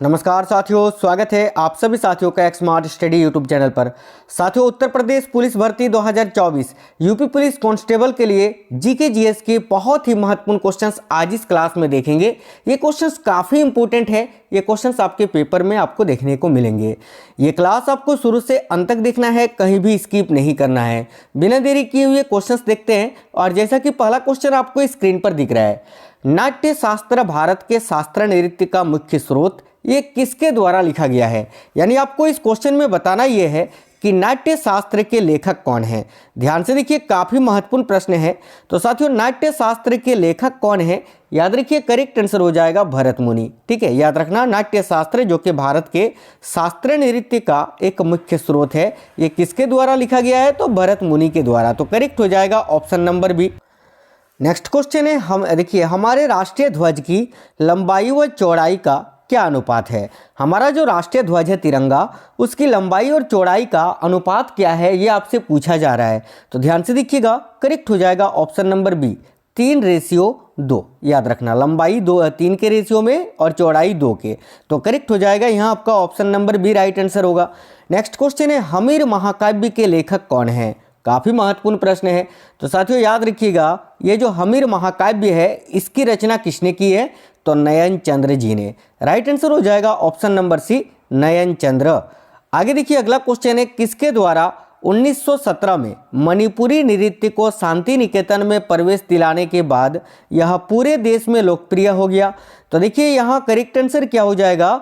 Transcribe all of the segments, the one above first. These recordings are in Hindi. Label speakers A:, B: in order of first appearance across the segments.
A: नमस्कार साथियों, स्वागत है आप सभी साथियों का एक स्मार्ट स्टडी यूट्यूब चैनल पर। साथियों, उत्तर प्रदेश पुलिस भर्ती 2024 यूपी पुलिस कांस्टेबल के लिए जीके जीएस के बहुत ही महत्वपूर्ण क्वेश्चंस आज इस क्लास में देखेंगे। ये क्वेश्चंस काफ़ी इंपॉर्टेंट है। ये क्वेश्चंस आपके पेपर में आपको देखने को मिलेंगे। ये क्लास आपको शुरू से अंत तक देखना है, कहीं भी स्किप नहीं करना है। बिना देरी किए हुए क्वेश्चंस देखते हैं। और जैसा कि पहला क्वेश्चन आपको स्क्रीन पर दिख रहा है, नाट्य शास्त्र भारत के शास्त्र नृत्य का मुख्य स्रोत ये किसके द्वारा लिखा गया है। यानी आपको इस क्वेश्चन में बताना यह है कि नाट्य शास्त्र के लेखक कौन हैं। ध्यान से देखिए, काफ़ी महत्वपूर्ण प्रश्न है। तो साथियों, नाट्य शास्त्र के लेखक कौन है, याद रखिए करेक्ट आंसर हो जाएगा भरत मुनि। ठीक है, याद रखना, नाट्य शास्त्र जो कि भारत के शास्त्र नृत्य का एक मुख्य स्रोत है, ये किसके द्वारा लिखा गया है, तो भरत मुनि के द्वारा। तो करेक्ट हो जाएगा option number B. Next question है, हम देखिए हमारे राष्ट्रीय ध्वज की लंबाई व चौड़ाई का क्या अनुपात है। हमारा जो राष्ट्रीय ध्वज है तिरंगा, उसकी लंबाई और चौड़ाई का अनुपात क्या है, ये आपसे पूछा जा रहा है। तो ध्यान से देखिएगा, करेक्ट हो जाएगा ऑप्शन नंबर बी, 3:2। याद रखना, लंबाई 3 के रेशियो में और चौड़ाई 2 के। तो करेक्ट हो जाएगा यहाँ आपका option number B right answer होगा। नेक्स्ट क्वेश्चन है, हमीर महाकाव्य के लेखक कौन है। काफ़ी महत्वपूर्ण प्रश्न है। तो साथियों याद रखिएगा, ये जो हमीर महाकाव्य है इसकी रचना किसने की है, तो नयन चंद्र जी ने। राइट आंसर हो जाएगा ऑप्शन नंबर सी, नयन चंद्र। आगे देखिए अगला क्वेश्चन है, किसके द्वारा 1917 में मणिपुरी नृत्य को शांति निकेतन में प्रवेश दिलाने के बाद यह पूरे देश में लोकप्रिय हो गया। तो देखिए यहाँ करेक्ट आंसर क्या हो जाएगा,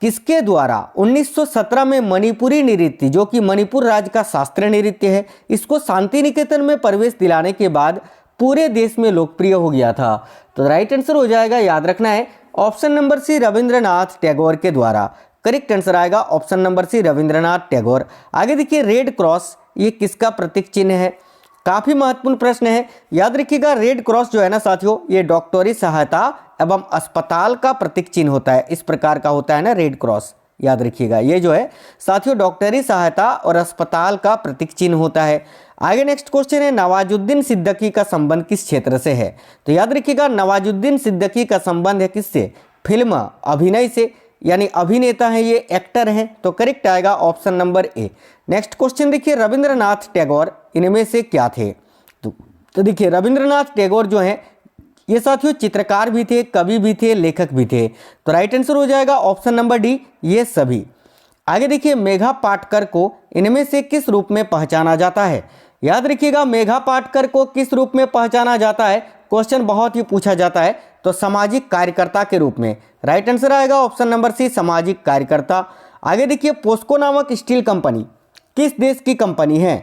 A: किसके द्वारा 1917 में मणिपुरी नृत्य जो कि मणिपुर राज्य का शास्त्रीय नृत्य है, इसको शांति निकेतन में प्रवेश दिलाने के बाद पूरे देश में लोकप्रिय हो गया था। तो राइट आंसर हो जाएगा, याद रखना है option number C, Rabindranath Tagore के द्वारा। करेक्ट आंसर आएगा option number C, Rabindranath Tagore. आगे देखिए रेड क्रॉस ये किसका प्रतीक चिन्ह है। काफ़ी महत्वपूर्ण प्रश्न है। याद रखिएगा, रेड क्रॉस जो है ना साथियों, ये डॉक्टरी सहायता एवं अस्पताल का प्रतीक चिन्ह होता है। इस प्रकार का होता है ना रेड क्रॉस, याद रखिएगा, ये जो है साथियों डॉक्टरी सहायता और अस्पताल का प्रतीक चिन्ह होता है। आगे नेक्स्ट क्वेश्चन है, नवाजुद्दीन सिद्दीकी का संबंध किस क्षेत्र से है। तो याद रखिएगा, नवाजुद्दीन सिद्दीकी का संबंध है किससे, फिल्म अभिनय से, यानी अभिनेता हैं, ये एक्टर हैं। तो करेक्ट आएगा option number A. Next question देखिए, रविंद्रनाथ टैगोर इनमें से क्या थे। तो देखिए रविंद्रनाथ टैगोर जो हैं ये साथियों चित्रकार भी थे, कवि भी थे, लेखक भी थे। तो राइट आंसर हो जाएगा ऑप्शन नंबर डी, ये सभी। आगे देखिए, मेघा पाटकर को इनमें से किस रूप में पहचाना जाता है। याद रखिएगा, मेघा पाटकर को किस रूप में पहचाना जाता है, क्वेश्चन बहुत ही पूछा जाता है। तो सामाजिक कार्यकर्ता के रूप में। राइट आंसर आएगा ऑप्शन नंबर सी, सामाजिक कार्यकर्ता। आगे देखिए, पोस्को नामक स्टील कंपनी किस देश की कंपनी है।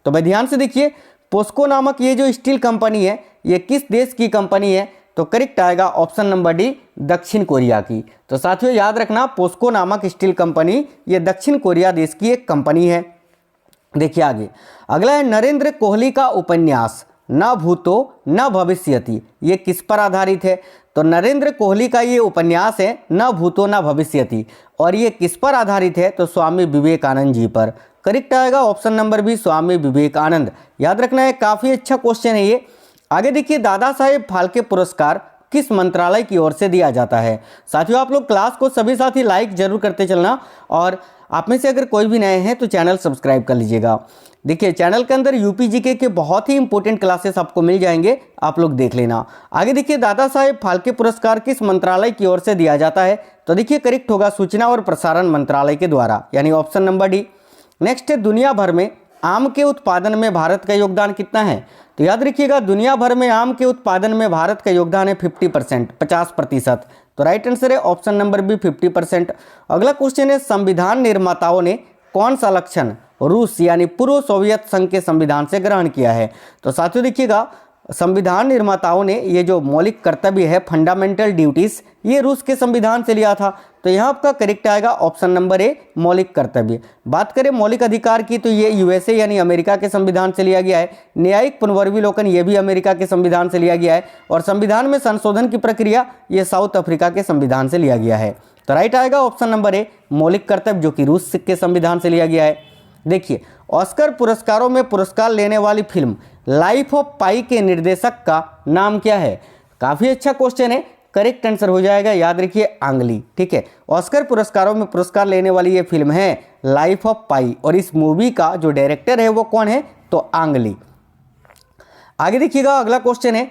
A: तो भाई ध्यान से देखिए, पोस्को नामक ये जो स्टील कंपनी है ये किस देश की कंपनी है। तो करेक्ट आएगा ऑप्शन नंबर डी, दक्षिण कोरिया की। तो साथियों याद रखना, पोस्को नामक स्टील कंपनी ये दक्षिण कोरिया देश की एक कंपनी है। देखिए आगे अगला है, नरेंद्र कोहली का उपन्यास न भूतो न भविष्यति ये किस पर आधारित है। तो नरेंद्र कोहली का ये उपन्यास है न भूतो न भविष्यति, और ये किस पर आधारित है, तो स्वामी विवेकानंद जी पर। करेक्ट आएगा option number B, Swami Vivekananda. याद रखना है, काफ़ी अच्छा क्वेश्चन है ये। आगे देखिए, दादा साहेब फाल्के पुरस्कार किस मंत्रालय की ओर से दिया जाता है। साथियों आप लोग क्लास को सभी साथी लाइक जरूर करते चलना, और आप में से अगर कोई भी नए हैं तो चैनल सब्सक्राइब कर लीजिएगा। देखिए चैनल के अंदर यूपी जीके के बहुत ही इंपॉर्टेंट क्लासेस आपको मिल जाएंगे, आप लोग देख लेना। आगे देखिए, दादा साहेब फाल्के पुरस्कार किस मंत्रालय की ओर से दिया जाता है। तो देखिए करेक्ट होगा सूचना और प्रसारण मंत्रालय के द्वारा, यानी ऑप्शन नंबर डी। नेक्स्ट है, दुनिया भर में आम के उत्पादन में भारत का योगदान कितना है। तो याद रखिएगा, दुनिया भर में आम के उत्पादन में भारत का योगदान है 50%, 50%। तो राइट आंसर है ऑप्शन नंबर बी, 50%। अगला क्वेश्चन है, संविधान निर्माताओं ने कौन सा लक्षण रूस यानी पूर्व सोवियत संघ के संविधान से ग्रहण किया है। तो साथियों देखिएगा, संविधान निर्माताओं ने ये जो मौलिक कर्तव्य है, फंडामेंटल ड्यूटीज, ये रूस के संविधान से लिया था। तो यहाँ आपका करेक्ट आएगा ऑप्शन नंबर ए, मौलिक कर्तव्य। बात करें मौलिक अधिकार की, तो ये यूएसए यानी अमेरिका के संविधान से लिया गया है। न्यायिक पुनर्विलोकन ये भी अमेरिका के संविधान से लिया गया है, और संविधान में संशोधन की प्रक्रिया ये साउथ अफ्रीका के संविधान से लिया गया है। तो राइट आएगा ऑप्शन नंबर ए, मौलिक कर्तव्य, जो कि रूस के संविधान से लिया गया है। देखिए, ऑस्कर पुरस्कारों में पुरस्कार लेने वाली फिल्म लाइफ ऑफ पाई के निर्देशक का नाम क्या है। काफ़ी अच्छा क्वेश्चन है। करेक्ट आंसर हो जाएगा, याद रखिए, आंगली। ठीक है, ऑस्कर पुरस्कारों में पुरस्कार लेने वाली ये फिल्म है लाइफ ऑफ पाई, और इस मूवी का जो डायरेक्टर है वो कौन है, तो आंगली। आगे देखिएगा, अगला क्वेश्चन है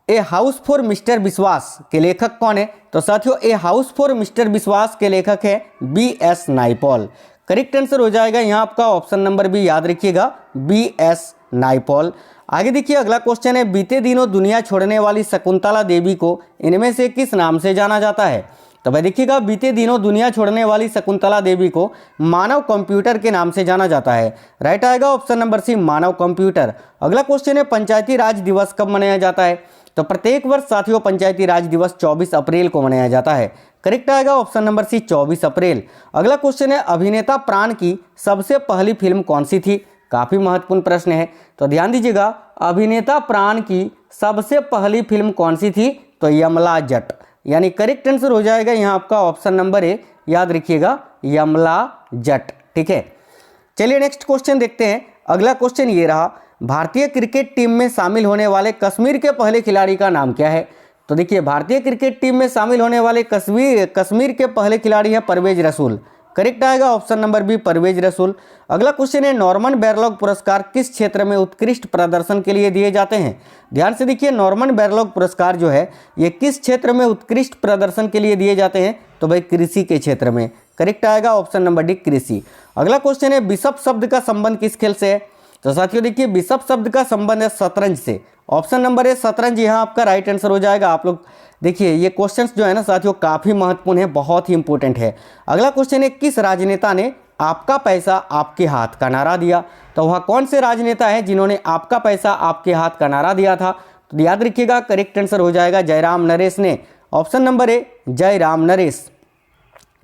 A: ए हाउस फॉर मिस्टर विश्वास के लेखक कौन है। तो साथियों, ए हाउस फॉर मिस्टर विश्वास के लेखक है B.S. नाइपॉल। करेक्ट आंसर हो जाएगा यहाँ आपका ऑप्शन नंबर बी, याद रखिएगा, B.S. नाइपॉल। आगे देखिए, अगला क्वेश्चन है बीते दिनों दुनिया छोड़ने वाली शकुंतला देवी को इनमें से किस नाम से जाना जाता है। तो भाई देखिएगा, बीते दिनों दुनिया छोड़ने वाली शकुंतला देवी को मानव कंप्यूटर के नाम से जाना जाता है। राइट आएगा ऑप्शन नंबर सी, मानव कंप्यूटर। अगला क्वेश्चन है पंचायती राज दिवस कब मनाया जाता है। तो प्रत्येक वर्ष साथियों पंचायती राज दिवस 24 अप्रैल को मनाया जाता है। करेक्ट आएगा ऑप्शन नंबर सी, 24 अप्रैल। अगला क्वेश्चन है अभिनेता प्राण की सबसे पहली फिल्म कौन सी थी। काफी महत्वपूर्ण प्रश्न है, तो ध्यान दीजिएगा, अभिनेता प्राण की सबसे पहली फिल्म कौन सी थी, तो यमला जट, यानी करेक्ट आंसर हो जाएगा यहाँ आपका ऑप्शन नंबर ए, याद रखिएगा, यमला जट। ठीक है, चलिए नेक्स्ट क्वेश्चन देखते हैं। अगला क्वेश्चन ये रहा, भारतीय क्रिकेट टीम में शामिल होने वाले कश्मीर के पहले खिलाड़ी का नाम क्या है। तो देखिए, भारतीय क्रिकेट टीम में शामिल होने वाले कश्मीर के पहले खिलाड़ी हैं परवेज रसूल। करेक्ट आएगा ऑप्शन नंबर बी, परवेज रसूल। अगला क्वेश्चन है नॉर्मन बोरलॉग पुरस्कार किस क्षेत्र में उत्कृष्ट प्रदर्शन के लिए दिए जाते हैं। ध्यान से देखिए, नॉर्मन बोरलॉग पुरस्कार जो है ये किस क्षेत्र में उत्कृष्ट प्रदर्शन के लिए दिए जाते हैं, तो भाई कृषि के क्षेत्र में। करेक्ट आएगा ऑप्शन नंबर डी, कृषि। अगला क्वेश्चन है बिशप शब्द का संबंध किस खेल से है। तो साथियों देखिए, बिशप शब्द का संबंध है शतरंज से। ऑप्शन नंबर ए, शतरंज, यहाँ आपका राइट आंसर हो जाएगा। आप लोग देखिए, ये क्वेश्चंस जो है ना साथियों काफ़ी महत्वपूर्ण है, बहुत ही इंपॉर्टेंट है। अगला क्वेश्चन है किस राजनेता ने आपका पैसा आपके हाथ का नारा दिया। तो वह कौन से राजनेता है जिन्होंने आपका पैसा आपके हाथ का नारा दिया था। तो याद रखिएगा, करेक्ट आंसर हो जाएगा जयराम नरेश ने। Option number A, Jairam Naresh.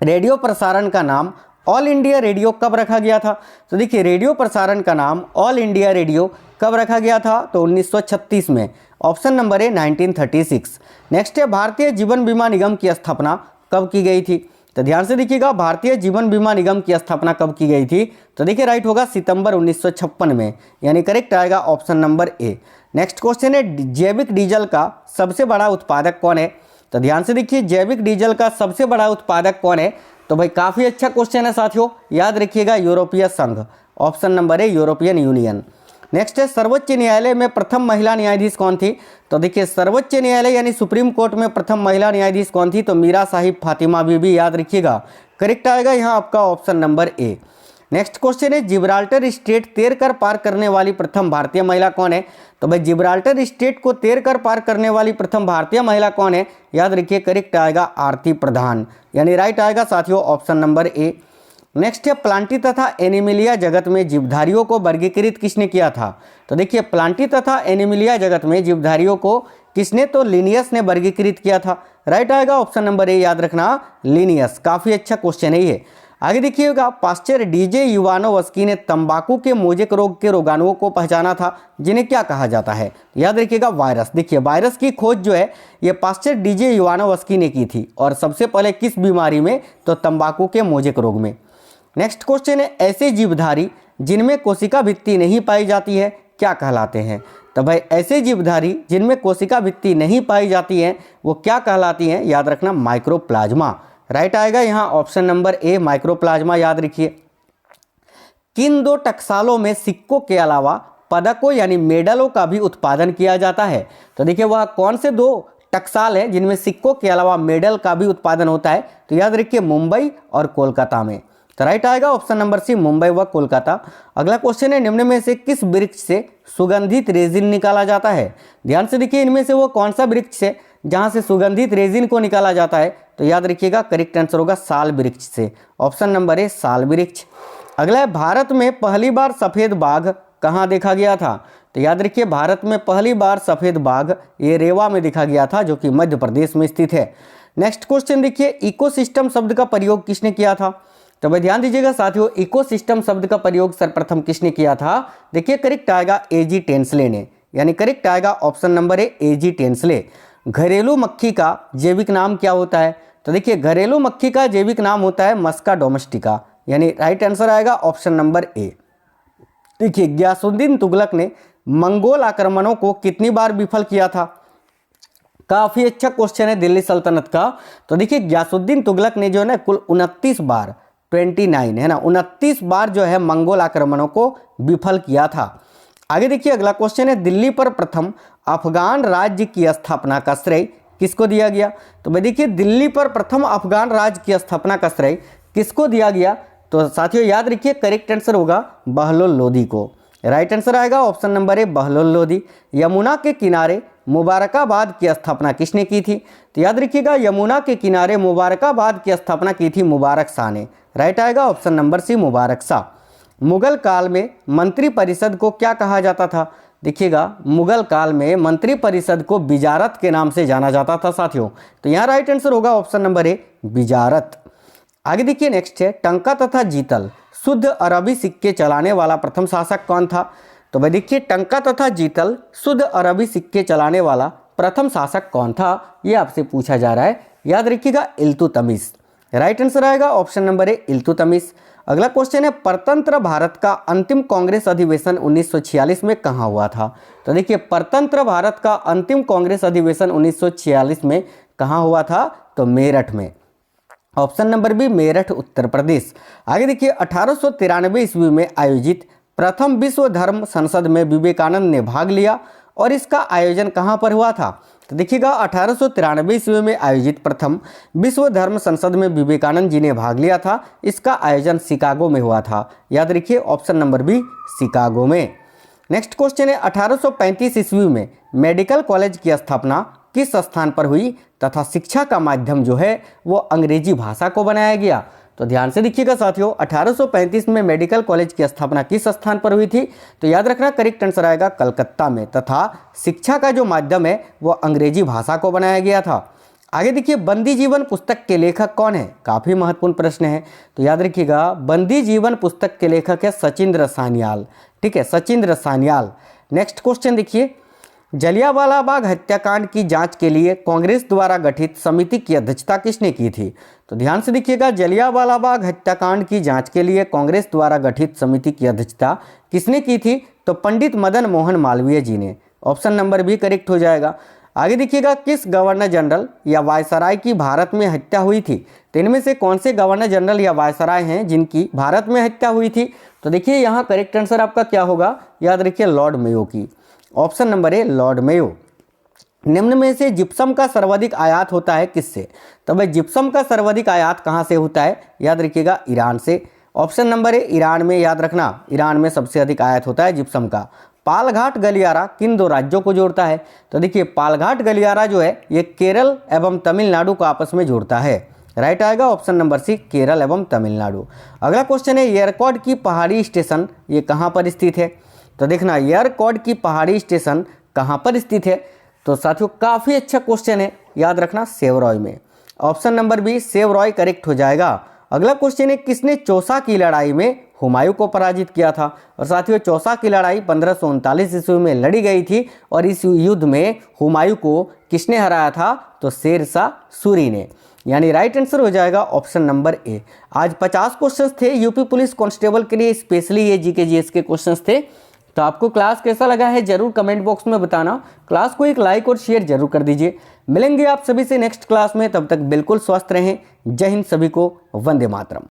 A: Radio प्रसारण का नाम ऑल इंडिया रेडियो कब रखा गया था। तो देखिए, रेडियो प्रसारण का नाम ऑल इंडिया रेडियो कब रखा गया था, तो 1936 में। Option number A, 1936। नेक्स्ट है भारतीय जीवन बीमा निगम की स्थापना कब की गई थी। तो ध्यान से देखिएगा, भारतीय जीवन बीमा निगम की स्थापना कब की गई थी। तो देखिए, राइट होगा सितंबर 1956 में, यानी करेक्ट आएगा option number A. Next question है जैविक डीजल का सबसे बड़ा उत्पादक कौन है। तो ध्यान से देखिए, जैविक डीजल का सबसे बड़ा उत्पादक कौन है। तो भाई काफ़ी अच्छा क्वेश्चन है साथियों, याद रखिएगा, यूरोपीय संघ। Option number A, European union. Next है सर्वोच्च न्यायालय में प्रथम महिला न्यायाधीश कौन थी। तो देखिए, सर्वोच्च न्यायालय यानी सुप्रीम कोर्ट में प्रथम महिला न्यायाधीश कौन थी, तो मीरा साहिब फातिमा बीबी, याद रखिएगा। करेक्ट आएगा यहाँ आपका option number A. Next question है जिब्राल्टर स्ट्रेट तैरकर पार करने वाली प्रथम भारतीय महिला कौन है। तो भाई जिब्राल्टर स्ट्रेट को तैरकर पार करने वाली प्रथम भारतीय महिला कौन है, याद रखिए, करेक्ट आएगा आरती प्रधान, यानी राइट आएगा साथियों ऑप्शन नंबर ए। नेक्स्ट है प्लांटी तथा एनिमिलिया जगत में जीवधारियों को वर्गीकृत किसने किया था। तो देखिए, प्लांटी तथा एनिमिलिया जगत में जीवधारियों को किसने, तो लिनियस ने वर्गीकृत किया था। राइट आएगा ऑप्शन नंबर ए, याद रखना, लिनियस। काफ़ी अच्छा क्वेश्चन है ये। आगे देखिएगा, पास्चर डीजे युवानोवस्की ने तंबाकू के मोजेक रोग के रोगाणुओं को पहचाना था, जिन्हें क्या कहा जाता है। याद रखिएगा, वायरस। देखिए, वायरस की खोज जो है ये पास्चर डीजे युवानोवस्की ने की थी, और सबसे पहले किस बीमारी में, तो तंबाकू के मोजेक रोग में। नेक्स्ट क्वेश्चन है ऐसे जीवधारी जिनमें कोशिका भित्ति नहीं पाई जाती है क्या कहलाते हैं। तो भाई ऐसे जीवधारी जिनमें कोशिका भित्ति नहीं पाई जाती है वो क्या कहलाती हैं, याद रखना, माइक्रोप्लाज्मा। राइट आएगा यहाँ ऑप्शन नंबर ए, माइक्रोप्लाज्मा, याद रखिए। किन दो टकसालों में सिक्कों के अलावा पदकों यानी मेडलों का भी उत्पादन किया जाता है। तो देखिए, वह कौन से दो टकसाल हैं जिनमें सिक्कों के अलावा मेडल का भी उत्पादन होता है। तो याद रखिए, मुंबई और कोलकाता में। तो राइट आएगा ऑप्शन नंबर सी, मुंबई व कोलकाता। अगला क्वेश्चन है निम्न में से किस वृक्ष से सुगंधित रेजिन निकाला जाता है। ध्यान से देखिए, इनमें से वो कौन सा वृक्ष है जहां से सुगंधित रेजिन को निकाला जाता है। तो याद रखिएगा, करेक्ट आंसर होगा साल वृक्ष से। ऑप्शन नंबर ए, साल वृक्ष। अगला है भारत में पहली बार सफेद बाघ कहाँ देखा गया था। तो याद रखिए, भारत में पहली बार सफेद बाघ ये रेवा में देखा गया था, जो कि मध्य प्रदेश में स्थित है। नेक्स्ट क्वेश्चन देखिए, इकोसिस्टम शब्द का प्रयोग किसने किया था। तो भाई ध्यान दीजिएगा साथियों, इकोसिस्टम शब्द का प्रयोग सर्वप्रथम किसने किया था। देखिए, करेक्ट आएगा A.G. टेंसले ने, यानी करेक्ट आएगा option number A, A.G. Tansley. घरेलू मक्खी का जैविक नाम क्या होता है। तो देखिए, घरेलू मक्खी का जैविक नाम होता है मस्का डोमेस्टिका, यानी राइट आंसर आएगा ऑप्शन नंबर ए। देखिए, गयासुद्दीन तुगलक ने मंगोल आक्रमणों को कितनी बार विफल किया था। काफी अच्छा क्वेश्चन है दिल्ली सल्तनत का। तो देखिए गयासुद्दीन तुगलक ने जो है ना कुल 29 बार 29 है ना 29 बार जो है मंगोल आक्रमणों को विफल किया था। आगे देखिए अगला क्वेश्चन है, दिल्ली पर प्रथम अफगान राज्य की स्थापना का श्रेय किसको दिया गया। तो भाई देखिए दिल्ली पर प्रथम अफगान राज्य की स्थापना का श्रेय किसको दिया गया। तो साथियों याद रखिए करेक्ट आंसर होगा बहलोल लोदी को। राइट आंसर आएगा option number A Bahlol Lodi. Yamuna के किनारे मुबारकाबाद की स्थापना किसने की थी। तो याद रखिएगा यमुना के किनारे मुबारकाबाद की स्थापना की थी मुबारक शाह ने। राइट आएगा ऑप्शन नंबर सी मुबारक शाह। मुगल काल में मंत्रिपरिषद को क्या कहा जाता था। देखिएगा मुगल काल में मंत्रिपरिषद को बिजारत के नाम से जाना जाता था साथियों। तो यहाँ राइट आंसर होगा ऑप्शन नंबर ए बिजारत। आगे देखिए नेक्स्ट है, टंका तथा जीतल शुद्ध अरबी सिक्के चलाने वाला प्रथम शासक कौन था। तो भाई देखिए टंका तथा जीतल शुद्ध अरबी सिक्के चलाने वाला प्रथम शासक कौन था, ये आपसे पूछा जा रहा है। याद रखिएगा इल्तुतमिश। राइट आंसर आएगा ऑप्शन नंबर ए इल्तुतमिश। अगला क्वेश्चन है, परतंत्र भारत का अंतिम कांग्रेस अधिवेशन 1946 में कहाँ हुआ था। तो देखिए परतंत्र भारत का अंतिम कांग्रेस अधिवेशन 1946 में कहाँ हुआ था। तो मेरठ में। Option number B Meerut Uttar Pradesh. आगे देखिए 1893 ईस्वी में आयोजित प्रथम विश्व धर्म संसद में विवेकानंद ने भाग लिया और इसका आयोजन कहाँ पर हुआ था। तो देखिएगा 1893 ईस्वी में आयोजित प्रथम विश्व धर्म संसद में विवेकानंद जी ने भाग लिया था। इसका आयोजन शिकागो में हुआ था। याद रखिए ऑप्शन नंबर बी शिकागो में। नेक्स्ट क्वेश्चन है, 1835 ईस्वी में मेडिकल कॉलेज की स्थापना किस स्थान पर हुई तथा शिक्षा का माध्यम जो है वो अंग्रेजी भाषा को बनाया गया। तो ध्यान से देखिएगा साथियों 1835 में मेडिकल कॉलेज की स्थापना किस स्थान पर हुई थी। तो याद रखना करेक्ट आंसर आएगा कलकत्ता में, तथा शिक्षा का जो माध्यम है वो अंग्रेजी भाषा को बनाया गया था। आगे देखिए बंदी जीवन पुस्तक के लेखक कौन है, काफी महत्वपूर्ण प्रश्न है। तो याद रखिएगा बंदी जीवन पुस्तक के लेखक है सचिंद्र सान्याल। ठीक है सचिंद्र सान्याल। नेक्स्ट क्वेश्चन देखिए, जलियांवाला बाग हत्याकांड की जांच के लिए कांग्रेस द्वारा गठित समिति की अध्यक्षता किसने की थी। तो ध्यान से देखिएगा जलियांवाला बाग हत्याकांड की जांच के लिए कांग्रेस द्वारा गठित समिति की अध्यक्षता किसने की थी। तो पंडित मदन मोहन मालवीय जी ने। ऑप्शन नंबर बी करेक्ट हो जाएगा। आगे देखिएगा किस गवर्नर जनरल या वायसराय की भारत में हत्या हुई थी। तो इनमें से कौन से गवर्नर जनरल या वायसराय हैं जिनकी भारत में हत्या हुई थी। तो देखिए यहाँ करेक्ट आंसर आपका क्या होगा, याद रखिए लॉर्ड मेयो की। Option number A Lord Mayo. निम्न में से जिप्सम का सर्वाधिक आयात होता है किससे। तो भाई जिप्सम का सर्वाधिक आयात कहाँ से होता है, याद रखिएगा ईरान से। ऑप्शन नंबर ए ईरान में। याद रखना ईरान में सबसे अधिक आयात होता है जिप्सम का। पालघाट गलियारा किन दो राज्यों को जोड़ता है। तो देखिए पालघाट गलियारा जो है ये केरल एवं तमिलनाडु को आपस में जोड़ता है। राइट आएगा ऑप्शन नंबर सी केरल एवं तमिलनाडु। अगला क्वेश्चन है, येरकॉड की पहाड़ी स्टेशन ये कहाँ पर स्थित है। तो देखना येरकॉड की पहाड़ी स्टेशन कहाँ पर स्थित है। तो साथियों काफ़ी अच्छा क्वेश्चन है, याद रखना सेवरॉय में। Option number B Shevaroy correct हो जाएगा। अगला क्वेश्चन है, किसने चौसा की लड़ाई में हुमायूं को पराजित किया था। और साथियों चौसा की लड़ाई 1539 ईस्वी में लड़ी गई थी और इस युद्ध में हुमायूं को किसने हराया था। तो शेरशाह सूरी ने। यानी राइट आंसर हो जाएगा ऑप्शन नंबर ए। आज 50 क्वेश्चंस थे यूपी पुलिस कांस्टेबल के लिए, स्पेशली ये जीके जीएस के क्वेश्चंस थे। तो आपको क्लास कैसा लगा है जरूर कमेंट बॉक्स में बताना। क्लास को एक लाइक और शेयर जरूर कर दीजिए। मिलेंगे आप सभी से नेक्स्ट क्लास में, तब तक बिल्कुल स्वस्थ रहें। जय हिंद सभी को, वंदे मातरम।